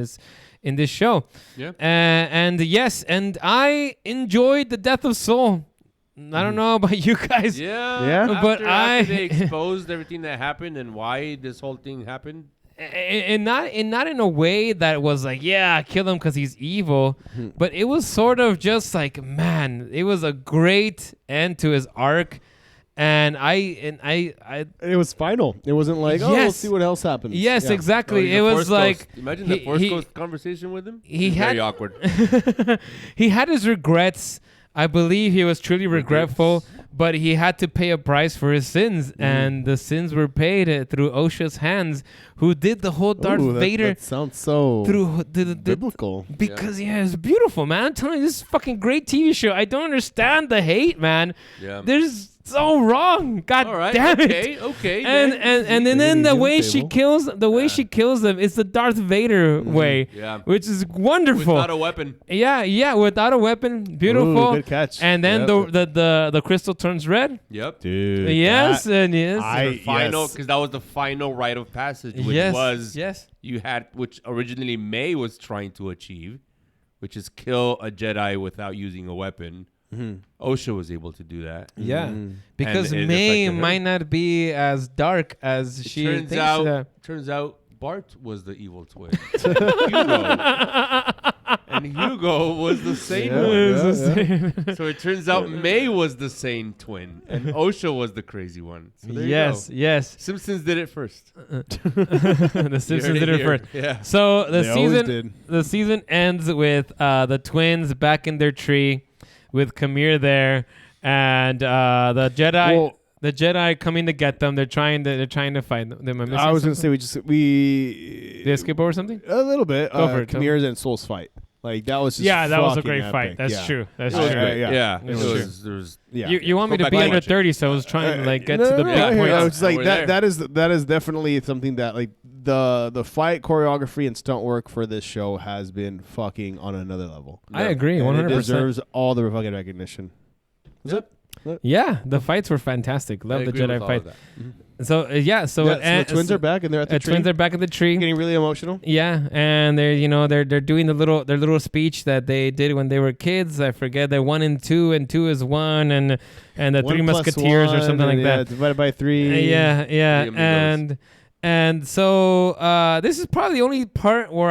S3: this show.
S5: Yeah.
S3: And yes, and I enjoyed the death of Soul. I don't know about you guys.
S5: Yeah.
S4: Yeah?
S3: But
S5: after they exposed everything that happened and why this whole thing happened.
S3: And not in a way that was like, yeah, kill him because he's evil, but it was sort of just like, man, it was a great end to his arc, and I
S4: It was final. It wasn't like, oh,
S3: Yes.
S4: let's see what else happens.
S3: yes,
S4: Yeah.
S3: exactly.
S5: Oh,
S3: It
S5: the
S3: was
S5: Force
S3: like
S5: Ghost. Imagine the Force Ghost conversation with him.
S3: he
S5: It's
S3: had-
S5: very awkward.
S3: he had his regrets. I believe he was truly regretful, but he had to pay a price for his sins, and the sins were paid through Osha's hands, who did the whole Darth
S4: Ooh,
S3: Vader
S4: That sounds so
S3: through the
S4: biblical.
S3: because it's beautiful, man. I'm telling you, this is a fucking great TV show. I don't understand the hate, man.
S5: Yeah.
S3: There's so wrong. God
S5: All right.
S3: damn
S5: Okay.
S3: it.
S5: Okay.
S3: And
S5: man.
S3: then the
S4: Maybe
S3: way
S4: you
S3: she
S4: table.
S3: kills them is the Darth Vader way,
S5: Yeah.
S3: which is wonderful.
S5: Without a weapon.
S3: Yeah, without a weapon, beautiful.
S4: Ooh, good catch.
S3: And then
S4: Yep.
S3: the crystal turns red.
S5: Yep.
S4: Dude.
S3: Yes,
S4: that-
S3: and yes,
S4: I-
S5: Final,
S4: yes.
S5: because that was the final rite of passage, which
S3: yes,
S5: was
S3: yes.
S5: you had, which originally May was trying to achieve, which is kill a Jedi without using a weapon. Osha was able to do that.
S3: Yeah, because
S5: And it
S3: May
S5: affected her.
S3: might not be as dark as
S5: It
S3: she
S5: turns
S3: thinks.
S5: out Bart was the evil twin. Hugo. And Hugo was the sane one. So it turns out May was the sane twin, and Osha was the crazy one. So there you go.
S3: Yes.
S5: Simpsons did it first.
S3: The Simpsons did it
S5: here.
S3: first.
S5: Yeah.
S3: So
S4: They always did.
S3: the season ends with the twins back in their tree, with Kamir there, and the Jedi.
S4: Well,
S3: the Jedi coming to get them. They're trying to fight them.
S4: I was going to say we
S3: Did I skip over something?
S4: a little bit.
S3: Go for it, Tom.
S4: Kamir's and Soul's fight. Like that was just
S3: That was a
S4: fucking
S3: great fight.
S4: epic.
S3: That's
S4: Yeah.
S3: true. That's
S4: It was
S3: true.
S4: great, yeah.
S3: It was true.
S5: There was
S4: Yeah.
S3: You want me
S5: Go
S3: to
S5: back
S3: be
S5: and
S3: under
S5: watch it.
S3: 30, so I was trying to like get to the big
S4: I
S3: point.
S4: was just like
S5: We're
S4: that.
S5: there.
S4: That is definitely something that like the fight choreography and stunt work for this show has been fucking on another level.
S3: I agree,
S4: And
S3: 100%.
S4: It deserves all the fucking recognition.
S3: Yeah, the fights were fantastic. Love
S5: I
S3: the
S5: agree with
S3: Jedi
S5: all
S3: fight.
S5: of that.
S3: So so
S4: the twins are back and they're at the tree.
S3: twins are back at the tree.
S4: Getting really emotional.
S3: Yeah, and they're doing their little speech that they did when they were kids. I forget they're 1 and 2, and 2 is 1, and the
S4: 1
S3: Three
S4: plus
S3: Musketeers or
S4: 1,
S3: something like
S4: and,
S3: that.
S4: Divided by 3.
S3: Yeah,
S5: Three amigos.
S3: and so this is probably the only part where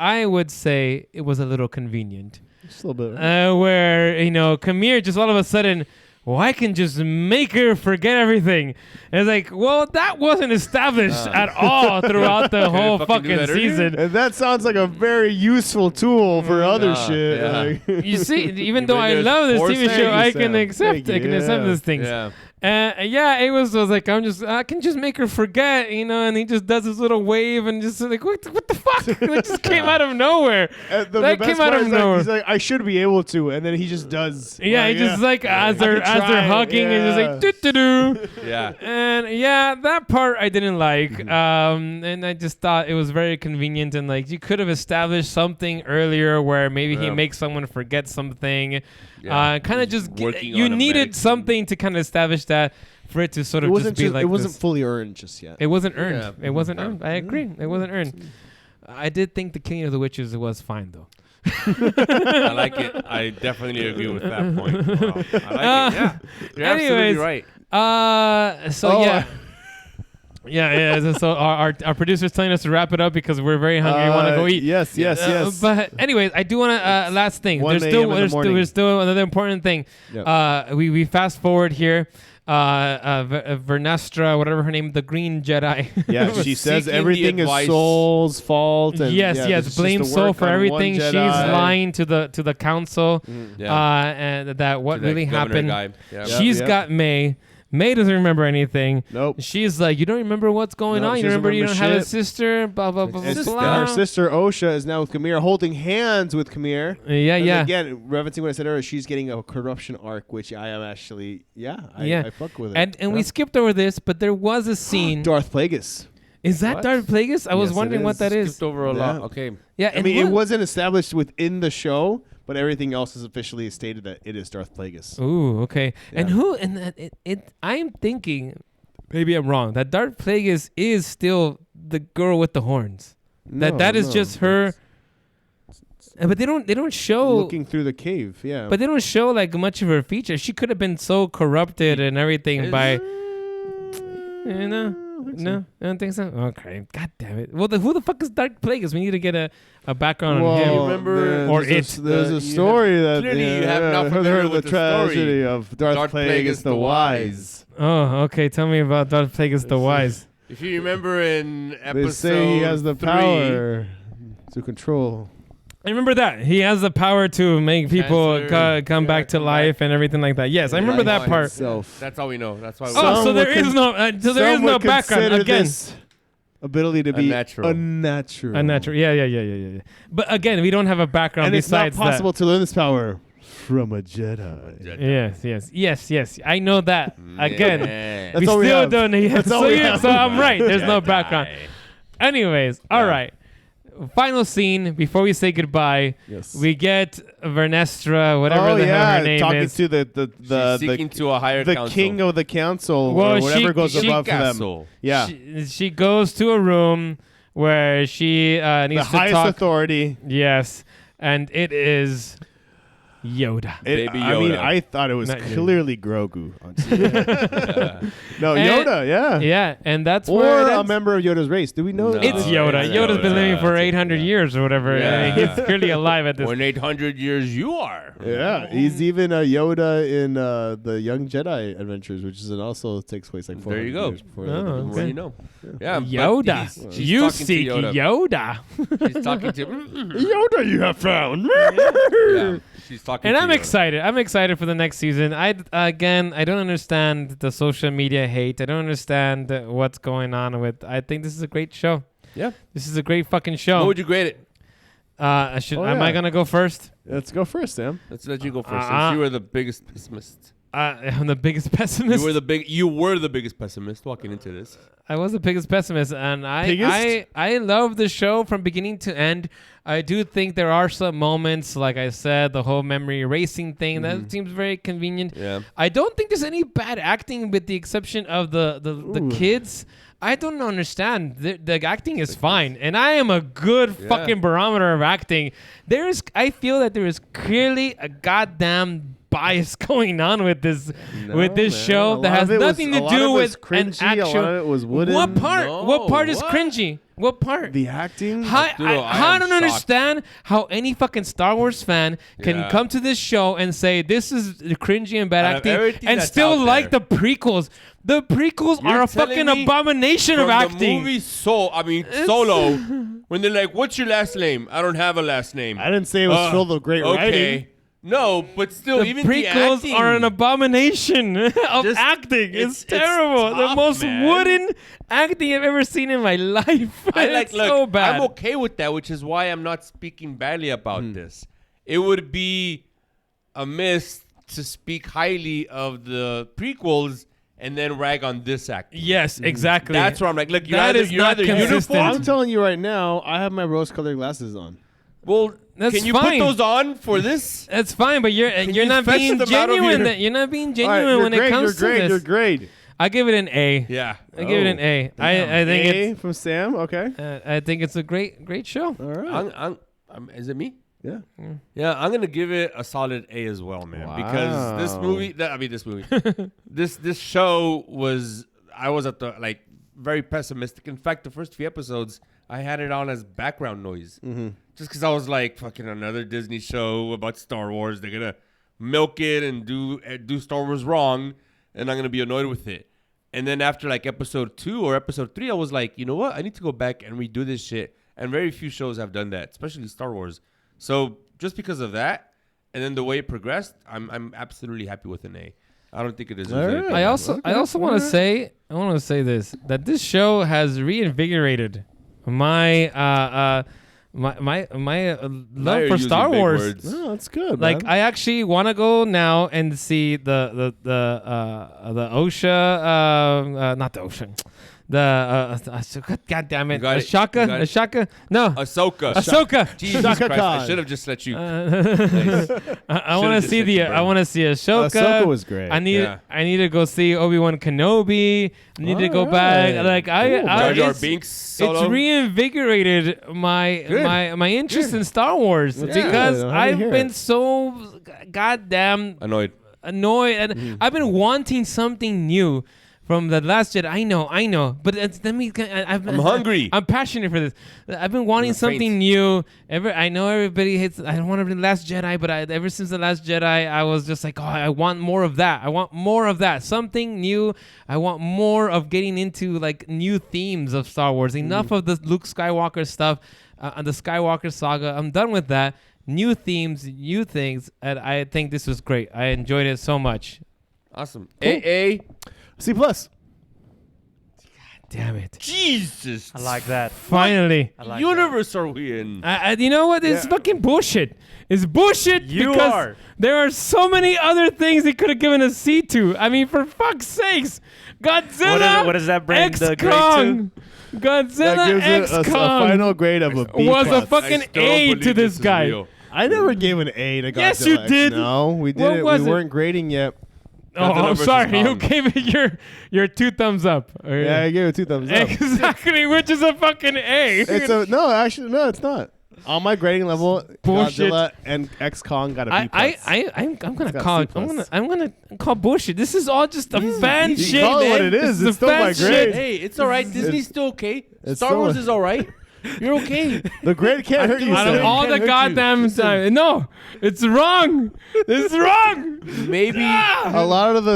S3: I would say it was a little convenient.
S4: Just a little bit.
S3: Where Kamir just all of a sudden, well, I can just make her forget everything. And it's like, well, that wasn't established at all throughout the whole
S5: fucking do
S3: fucking
S5: that earlier?
S3: season.
S4: And that sounds like a very useful tool for other shit.
S5: yeah.
S4: Like-
S3: You see, even though
S5: Even
S3: I
S5: there's
S3: love this
S5: force
S3: TV show, I can
S4: Sam.
S3: accept.
S4: Thank
S3: I can
S4: you.
S3: accept
S4: Yeah.
S3: these things.
S5: Yeah.
S3: It was like I can just make her forget, and he just does this little wave and just like what the fuck? It just came out of nowhere.
S4: The
S3: That
S4: best
S3: came out
S4: part
S3: of
S4: is, like,
S3: nowhere.
S4: he's like, I should be able to, and then he just does.
S3: Yeah, he just like as they're hugging, and just like doo doo doo.
S5: Yeah.
S3: And that part I didn't like. And I just thought it was very convenient, and like you could have established something earlier where maybe he
S5: Yeah.
S3: makes someone forget something.
S5: Yeah.
S3: Kind of just
S5: Working
S3: you
S5: on a
S3: needed
S5: medic
S3: something to kind of establish that for it to sort
S4: It
S3: of
S4: wasn't
S3: just be like
S4: it wasn't
S3: this.
S4: fully earned just yet.
S3: It wasn't earned.
S5: Yeah.
S3: It wasn't earned. I agree. It wasn't earned. I did think the killing of the witches was fine though.
S5: I like it. I definitely agree with that point. Wow. I like it. Yeah. You're
S3: anyways,
S5: absolutely right.
S3: So yeah. Yeah. So our producer's telling us to wrap it up because we're very hungry. We want to go eat.
S4: Yes.
S3: But anyways, I do want to last thing.
S4: 1
S3: There's
S4: a.m. in the morning.
S3: there's still another important thing.
S4: Yep.
S3: We fast forward here. Vernestra, whatever her name, the Green Jedi.
S4: Yeah, she says
S5: Seeking the
S4: everything is
S5: advice.
S4: Soul's fault. And
S3: yes,
S4: yeah,
S3: yes.
S4: this is
S3: Blame
S4: just to
S3: Soul
S4: work
S3: for
S4: on one
S3: everything. She's
S4: Jedi.
S3: lying to the council.
S5: Yeah.
S3: And that what
S5: To that
S3: really
S5: governor
S3: happened.
S5: guy. Yeah.
S3: She's
S4: Yep.
S3: got May. May doesn't remember anything.
S4: Nope.
S3: She's like, you don't remember what's going
S4: No,
S3: on.
S4: she
S3: You
S4: doesn't
S3: remember you don't have a
S4: shit.
S3: sister. Blah blah blah
S4: And
S3: blah.
S4: her sister Osha is now with Kamir, holding hands with Kamir.
S3: Yeah,
S4: And
S3: yeah.
S4: Again, referencing what I said earlier, she's getting a corruption arc, which I am actually, I fuck with it.
S3: And we skipped over this, but there was a scene.
S4: Darth Plagueis.
S3: Is that
S5: What?
S3: Darth Plagueis? I was
S4: Yes, it
S3: wondering what
S4: is.
S3: that is.
S5: Skipped over a lot. Okay.
S3: Yeah,
S4: I
S3: and
S4: mean, it
S3: what-
S4: wasn't established within the show, but everything else is officially stated that it is Darth Plagueis.
S3: Ooh, okay. And
S4: Yeah.
S3: who? And it. I'm thinking, maybe I'm wrong. That Darth Plagueis is still the girl with the horns. That is just her. But they don't show.
S4: Looking through the cave, yeah.
S3: But they don't show like much of her features. She could have been so corrupted and everything by. No, I don't think so. Okay, god damn it. Well, who the fuck is Darth Plagueis? We need to get a background on him.
S5: you remember-
S3: Or
S4: there's
S3: it.
S4: There's
S5: You
S4: a story that
S5: clearly you have not familiar
S4: heard
S5: with
S4: the
S5: the story.
S4: tragedy of Darth Plagueis the Wise.
S3: Oh, okay. Tell me about Darth Plagueis the Wise.
S5: If you remember in episode
S4: They say he has the
S5: 3,
S4: power to control.
S3: I remember that he has the power to make people
S5: Chancellor,
S3: come back to
S5: come
S3: life
S5: back.
S3: and everything like that. Yes, I remember that
S5: Life
S3: part.
S4: itself.
S5: That's all we know. That's why.
S3: Oh, so
S4: Some
S3: there
S4: would
S3: is
S4: con-
S3: no, so there is
S4: Some
S3: no
S4: would
S3: background
S4: consider
S3: again.
S4: this ability to be
S5: Unnatural.
S4: unnatural.
S3: Unnatural. Yeah. But again, we don't have a background
S4: And it's not
S3: besides
S4: possible to learn this power from a Jedi.
S3: that. Yes. I know that. Again,
S5: Yeah.
S4: That's
S3: we
S4: all we
S3: still
S4: have.
S3: don't. Yeah,
S4: That's all
S3: so,
S4: we
S3: yeah,
S4: have.
S3: so I'm right. There's no background. Anyways, all right. Final scene before we say goodbye.
S4: Yes.
S3: We get Vernestra, whatever the hell her name
S4: talking
S3: is.
S4: to the
S5: She's seeking to a higher
S4: the
S5: council.
S4: king of the council
S3: Well,
S4: or whatever
S3: she-
S4: goes
S3: she-
S4: above them.
S5: Castle.
S4: Yeah,
S3: She goes to a room where she needs
S4: the
S3: to
S4: highest
S3: talk.
S4: authority.
S3: Yes, and it is Yoda.
S5: Baby
S4: I mean,
S5: Yoda.
S4: I thought it was
S3: Not Yoda.
S4: clearly Grogu. On no,
S3: And-
S4: Yoda, yeah.
S3: Yeah, and that's
S4: Or
S3: where it
S4: a
S3: ends.
S4: member of Yoda's race. Do we know?
S5: No.
S3: It's Yoda.
S5: it's
S3: Yoda's been
S5: Yoda.
S3: living for
S4: Yeah,
S3: 800 years or whatever.
S5: Yeah.
S3: He's clearly alive at this.
S5: When 800 years you are.
S4: Yeah, he's even a Yoda in the Young Jedi Adventures, which is also takes place like 400
S5: There you go.
S4: years before
S3: Oh,
S4: that.
S5: Well,
S3: okay.
S5: you know. Yeah. but
S3: Yoda.
S5: she's
S3: You
S5: talking to
S3: seek
S5: Yoda.
S3: Yoda.
S5: She's talking to
S4: Yoda, you have found.
S5: yeah, she's talking
S3: And
S5: to
S3: I'm
S5: Yoda.
S3: excited. I'm excited for the next season. I don't understand the social media hate. I don't understand what's going on with. I think this is a great show.
S5: Yeah.
S3: This is a great fucking show.
S5: What would you grade it?
S3: Am I gonna go first?
S4: Let's go first, Sam.
S5: Let's let you go first.
S3: Uh-uh.
S5: Since you were the biggest pessimist.
S3: I'm the biggest pessimist.
S5: You were the biggest pessimist walking into this.
S3: I was the biggest pessimist, and
S4: Biggest?
S3: I love the show from beginning to end. I do think there are some moments, like I said, the whole memory erasing thing that seems very convenient.
S5: Yeah.
S3: I don't think there's any bad acting, with the exception of the kids. I don't understand. The acting is fine, and I am a good fucking barometer of acting. I feel that there is clearly a goddamn bias going on with this show
S4: A
S3: that
S4: lot
S3: has
S4: of it was-
S3: nothing
S4: a
S3: to
S4: lot of
S3: do
S4: it was
S3: with an
S4: cringy,
S3: actual.
S4: a lot of it was wooden.
S3: What part?
S5: No,
S3: What part is
S5: what?
S3: cringy? What part?
S4: The acting.
S3: I
S5: Dude, I
S3: I
S5: am
S3: don't
S5: shocked.
S3: understand how any fucking Star Wars fan can
S5: Yeah.
S3: come to this show and say this is cringy and bad
S5: Out of
S3: acting
S5: everything
S3: and
S5: that's
S3: still
S5: out
S3: like
S5: there.
S3: the prequels. The prequels
S5: You're
S3: are a
S5: telling
S3: fucking
S5: me
S3: abomination
S5: From
S3: of acting.
S5: the movie Solo, when they're like, "What's your last name?" I don't have a last name.
S4: I didn't say it was filled with great
S5: okay.
S4: writing.
S5: No, but still,
S3: The
S5: even
S3: prequels
S5: the acting
S3: are an abomination of
S5: Just-
S3: acting. It's
S5: it's
S3: terrible. The
S5: tough,
S3: most
S5: man.
S3: wooden acting I've ever seen in my life. It's
S5: look,
S3: so bad.
S5: I'm okay with that, which is why I'm not speaking badly about
S3: Hmm.
S5: this. It would be amiss to speak highly of the prequels and then rag on this acting.
S3: Yes, exactly.
S5: That's where I'm like, look,
S3: That is not consistent.
S5: uniform.
S4: I'm telling you right now, I have my rose-colored glasses on.
S5: Well,
S3: That's
S5: can you
S3: fine.
S5: put those on for this?
S3: That's fine, but you're
S5: you
S3: not
S5: fetch
S3: being
S5: them out of
S3: genuine.
S5: your-
S3: You're not being
S4: All
S3: genuine
S4: right,
S3: when it comes to
S4: You're
S3: this.
S4: great.
S3: I give it an A.
S5: Yeah.
S3: I give it an A. I think
S4: A
S3: it's
S4: from Sam. Okay.
S3: I think it's a great show.
S4: All right.
S5: Is it me?
S4: Yeah.
S5: Yeah, I'm gonna give it a solid A as well, man. Because this
S4: Wow.
S5: movie, this show was. I was at the very pessimistic. In fact, the first few episodes, I had it on as background noise, just because I was like, fucking another Disney show about Star Wars. They're gonna milk it and do Star Wars wrong, and I'm gonna be annoyed with it. And then after episode 2 or episode 3, I was like, you know what? I need to go back and redo this shit. And very few shows have done that, especially Star Wars. So just because of that, and then the way it progressed, I'm absolutely happy with an A. I don't think it deserves
S4: All right.
S5: anything.
S3: I also want to say this, that this show has reinvigorated my my
S5: Now
S3: love
S5: you're
S3: for
S5: using
S3: Star
S5: big
S3: Wars.
S5: words.
S4: No, that's good.
S3: Like
S4: man.
S3: I actually want to go now and see the OSHA, not the OSHA, God damn it,
S5: You got it.
S3: Ashaka,
S5: You got it.
S3: Ashaka, no,
S5: Ahsoka.
S3: Ahsoka.
S5: Jesus
S4: Shaka
S5: Christ! I
S4: Khan.
S5: should have just let you.
S3: I want to
S5: just
S3: see
S5: let you burn.
S3: I want to see Ahsoka.
S4: Ahsoka was great.
S3: I need
S5: Yeah.
S3: to go see Obi-Wan Kenobi. I need to go back.
S4: Alright.
S3: Like
S4: Cool,
S5: Jar Jar
S3: it's,
S5: Binks
S3: it's
S5: solo.
S3: reinvigorated my interest in Star Wars
S4: That's
S3: because
S4: good. I'm happy to
S3: I've
S4: hear
S3: been
S4: it.
S3: so goddamn
S5: Annoyed.
S3: annoyed and I've been wanting something new from the Last Jedi. I know, but I'm
S5: hungry.
S3: I'm passionate for this. I've been wanting
S5: You're
S3: something
S5: faint.
S3: new. I know everybody hates. I don't want to be the Last Jedi, but ever since the Last Jedi, I was just like, oh, I want more of that. I want more of that. Something new. I want more of getting into new themes of Star Wars. Enough of the Luke Skywalker stuff, and the Skywalker saga. I'm done with that. New themes, new things, and I think this was great. I enjoyed it so much.
S5: Awesome.
S3: Cool.
S5: A.
S4: C plus.
S3: Damn it!
S5: Jesus.
S6: I like that.
S3: Finally.
S6: I like
S5: universe are we in?
S3: You know what? It's fucking bullshit. It's bullshit
S6: You
S3: because
S6: are.
S3: there are so many other things he could have given a C to. I mean, for fuck's sakes, Godzilla.
S6: What does that bring the grade
S3: X-Kong. Godzilla
S4: That gives
S3: X
S4: it a
S3: Kong
S4: final grade of a B
S3: was a
S4: plus.
S3: fucking
S5: I still
S3: A
S5: believe
S3: to this
S5: is
S3: guy.
S5: real.
S4: I never gave an A to Godzilla.
S3: Yes, you
S4: X.
S3: did.
S4: No, we
S3: What
S4: didn't.
S3: was
S4: We
S3: it?
S4: weren't grading yet.
S3: Oh,
S5: Godzilla
S3: I'm
S5: versus
S3: sorry. You
S5: Kong.
S3: gave it your 2 thumbs up.
S4: Yeah, I gave it 2 thumbs up.
S3: Exactly, which is a fucking A.
S4: It's a no. Actually, no, it's not. On my grading level,
S3: Bullshit.
S4: Godzilla and X Kong got a B+.
S3: I'm gonna
S4: got
S3: call
S4: C+.
S3: I'm gonna call bullshit. This is all just a fan
S4: You
S3: shit.
S4: call it what
S3: man.
S4: it is.
S3: This
S4: It's still
S3: a fan
S4: my
S3: shit.
S4: grade.
S5: Hey, it's all right. Disney's still okay.
S4: It's
S5: Star
S4: still-
S5: Wars is all right. You're okay.
S4: The grade can't hurt you.
S3: Out of
S4: son.
S3: all
S5: Can't
S3: the
S5: hurt you.
S3: goddamn time, no, it's wrong. It's wrong.
S5: Maybe.
S4: A lot of the,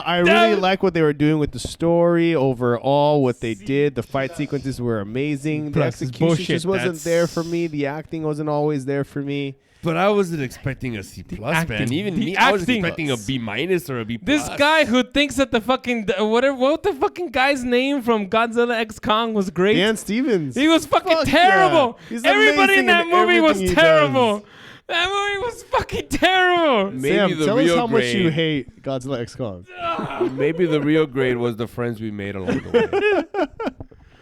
S4: I really
S3: Goddamn.
S4: like what they were doing with the story overall. What they did, the fight sequences were amazing. The
S3: Plus, it's
S4: execution
S3: bullshit.
S4: just wasn't
S5: That's-
S4: there for me. The acting wasn't always there for me.
S5: But I wasn't expecting a C plus,
S3: acting-
S5: man. Even
S3: the
S5: me, I was
S3: acting-
S5: expecting a B minus or a B
S3: This
S5: plus.
S3: guy who thinks that the fucking what the fucking guy's name from Godzilla X Kong was great.
S4: Dan Stevens.
S3: He was fucking
S4: Fuck
S3: terrible.
S4: yeah. He's
S3: Everybody in
S4: amazing
S3: that
S4: in
S3: movie was
S4: everything he
S3: terrible.
S4: does.
S3: That movie was fucking terrible.
S5: Maybe
S4: Sam,
S5: the
S4: tell us
S5: real
S4: how much you
S5: grade-
S4: hate Godzilla X Kong.
S5: Maybe the real grade was the friends we made along the way.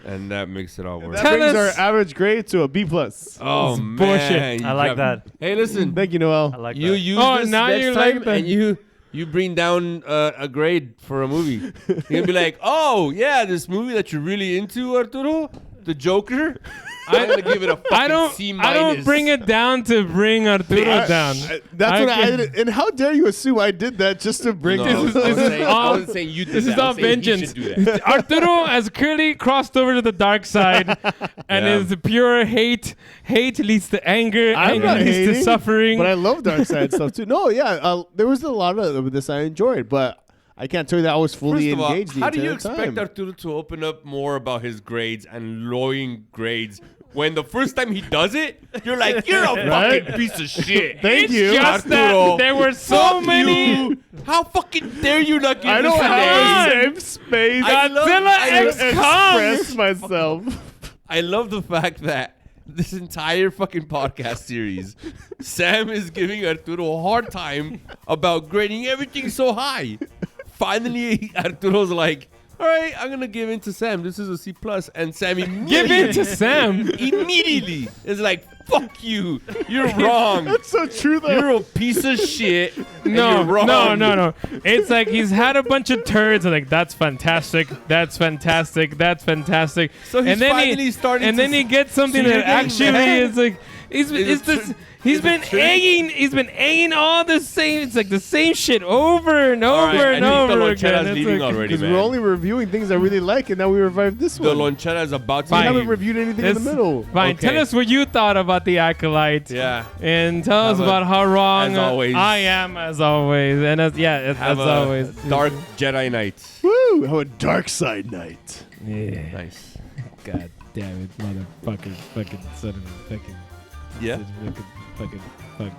S5: And that makes it all worse.
S4: That
S3: Tell
S4: brings
S3: us-
S4: our average grade to a B+.
S5: Oh,
S3: It's
S5: man.
S3: bullshit.
S5: you
S6: I like
S5: got-
S6: that.
S5: Hey, listen.
S4: Thank you, Noel.
S6: I like
S5: You
S6: that.
S5: use
S3: Oh,
S5: this
S3: now
S5: next
S3: you
S5: time
S3: like that.
S5: and you bring down a grade for a movie. You're going to be like, oh, yeah, this movie that you're really into, Arturo, The Joker. I'm going to give it a fucking C minus.
S3: I don't bring it down to bring Arturo down.
S4: That's what I
S3: can-
S4: did. And how dare you assume I did that just to bring
S5: No,
S3: This
S5: I
S3: is-
S5: was
S3: this is
S5: saying-
S3: all-
S5: I wasn't saying you did
S3: This
S5: that.
S3: is
S5: I
S3: all
S5: was saying he
S3: vengeance.
S5: should do that.
S3: Arturo has clearly crossed over to the dark side, and
S5: Yeah.
S3: is pure hate. Hate leads to anger.
S4: I'm
S3: Anger
S4: not
S3: leads to
S4: hating,
S3: suffering.
S4: but I love Dark Side stuff too. No, yeah, there was a lot of this I enjoyed, but I can't tell you that I was fully
S5: First of all,
S4: engaged the
S5: how do you
S4: entire
S5: expect
S4: time.
S5: Arturo to open up more about his grades and lowering grades when the first time he does it, you're like, you're a
S4: Right?
S5: fucking piece of shit.
S4: Thank
S3: it's
S4: you.
S3: just
S5: Arturo.
S3: that there were so
S5: Fuck
S3: many.
S5: you. How fucking dare you not give
S4: I
S5: this
S4: don't
S5: an
S4: have
S5: A?
S4: the same space
S3: Godzilla
S4: to
S3: X Kong.
S4: express myself.
S5: I love the fact that this entire fucking podcast series, Sam is giving Arturo a hard time about grading everything so high. Finally, Arturo's like, all right, I'm going to give in to Sam. This is a C+. And Sam
S3: Give
S5: immediately,
S3: in to Sam.
S5: immediately is like, fuck you. You're wrong.
S4: That's so true, though.
S5: You're a piece of shit. and
S3: No,
S5: you're wrong.
S3: no. It's like he's had a bunch of turds and like that's fantastic, that's fantastic, that's fantastic.
S5: So he's
S3: and then
S5: finally starting
S3: and
S5: to
S3: then he gets something
S5: see your
S3: that
S5: game,
S3: actually
S5: man.
S3: is like he's
S5: Is it
S3: this.
S5: true?
S3: He's
S5: Is
S3: been
S5: it true?
S3: egging. He's been egging all the same. It's like the same shit over and
S5: All
S3: over
S5: right,
S3: and
S5: I think
S3: over
S5: the
S3: again.
S5: Lonchella's
S3: It's
S5: leaving
S3: like-
S5: already,
S4: Because
S5: man.
S4: we're only reviewing things I really like, and now we revived this
S5: The
S4: one.
S5: Lonchera is about to
S4: We
S3: Fine.
S4: haven't reviewed anything in the
S3: It's
S4: middle.
S3: Fine.
S5: Okay.
S3: Tell us what you thought about the Acolyte.
S5: Yeah.
S3: And tell us
S5: Have a-
S3: about how wrong
S5: as always.
S3: I am, as always. And as
S5: Have
S3: always.
S5: a dark Jedi Knight.
S4: Woo! How a dark side night.
S3: Yeah.
S5: Nice.
S3: God damn it, motherfucker. Fucking son of a fucking.
S5: Yeah.
S3: Fucking. Fuck.